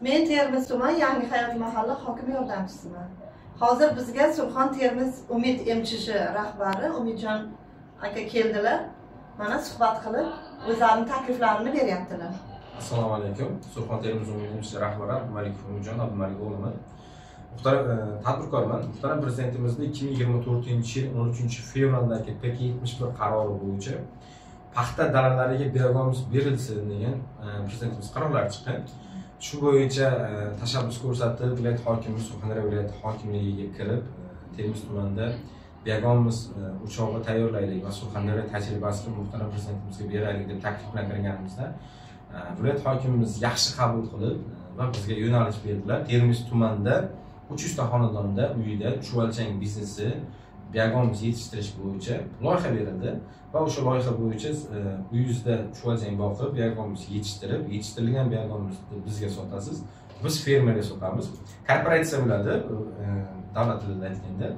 Men Termiz tuman Yangi hayot mahalla hokim yordamchisiman. Hozir bizga Surxon Termiz Umid MChJ rahbari Umidjon aka keldilar. Mana suhbat qilib, o'zlarining takliflarini beryaptilar. Assalomu alaykum. Surxon Termiz Umid MChJ rahbari Abdumalikov Umidjon Abdumaliko'g'liman. Muhtaram tadbirkorman. Muhtaram prezidentimizning 2024-yil 13-fevraldagi PK71 qarori bo'yicha paxta dalalariga beragomuz berilsin degan prezidentimiz qarorlari chiqqan. Shu bo'yicha tashabbus ko'rsatib, viloyat hokimi Surxondaryo viloyati hokimligiga kirib, Termiz tumanida beragomuz o'chog'i tayyorlaylik va Surxondaryo tajribasini muhtaram prezidentimizga beraylik deb taklif bilan kirganimizda, viloyat hokimimiz yaxshi qabul qilib va bizga yo'nalish berdilar. Termiz tumanida 300 ta xonadonda uyida chuvalchang biznesi beragomuz yetishtirish bo'yicha loyiha berildi va o'sha loyiha bo'yicha uyingizda chuvalchang boqib, beragomuz yetishtirilgan beragomizni bizga sotasiz. Biz fermerga sotamiz. Korporatsiya bo'ladi, davlat tilida aytganda.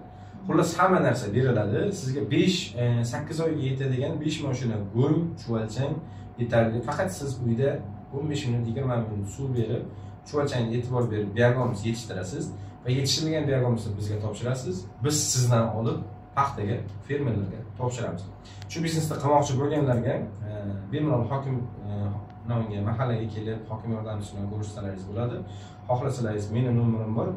Xullas hamma narsa beriladi. Sizga 5-8 oyga yetadigan 5 mashina go'ng, chuvalchang yetarli. Faqat siz uyda 15 minut, 20 minut suv berib, chuvalchangga e'tibor berib, beragomuz yetishtirasiz va yetishtirilgan beragomizni bizga topshirasiz. Biz sizdan olib paxtaga, fermerlarga topshiramiz. Shu biznesni qilmoqchi bo'lganlarga bemalol hokim nomiga mahallaga kelib, hokim yordamchisi bilan ko'rishsalaringiz bo'ladi. Xohlasalaringiz meni nomerim bor,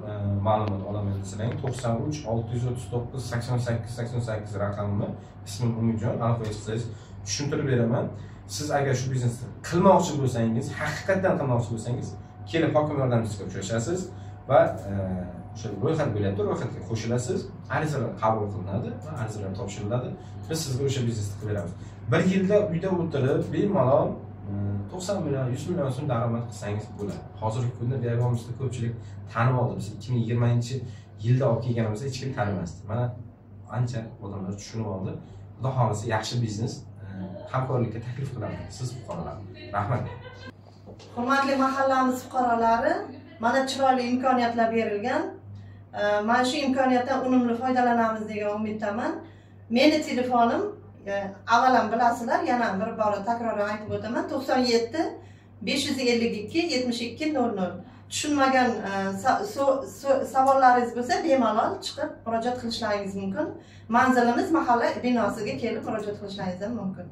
ma'lumot olaman desalang 93 639 88 88 raqamim, ismim Umidjon, aniq eshitsangiz tushuntirib beraman. Siz agar shu biznesni qilmoqchi bo'lsangiz, haqiqatan qilmoqchi bo'lsangiz, kelib hokim yordamchisiga uchrashasiz va o'sha ro'yxat bo'lyapti, ro'yxatga qo'shilasiz, arizalar qabul qilinadi va arizalar topshiriladi. Biz sizga o'sha biznesni qilib beramiz. Bir yilda uyda o'tirib, bemalol 90 million, 100 million so'm daromad qilsangiz bo'ladi. Hozirgi kunda beragomizni ko'pchilik tanib oldi. Biz 2020-yilda olib kelganimizda hech kim tanimasdi. Mana ancha odamlar tushunib oldi. Xudo xolisa yaxshi biznes hamkorlikka taklif qilamiz siz fuqarolar. Rahmat. Hurmatli mahallamiz fuqarolari, mana chiroyli imkoniyatlar berilgan. Mana shu imkoniyatdan unumli foydalanamiz degan umiddaman. Meni telefonim avvalan bilasizlar, yana bir bora takroran aytib o'taman. 97 552 72 00. Tushunmagan savollaringiz bo'lsa, bemalol chiqib murojaat qilishlaringiz mumkin. Manzilimiz mahalla binosiga kelib murojaat qilishlaringiz ham mumkin.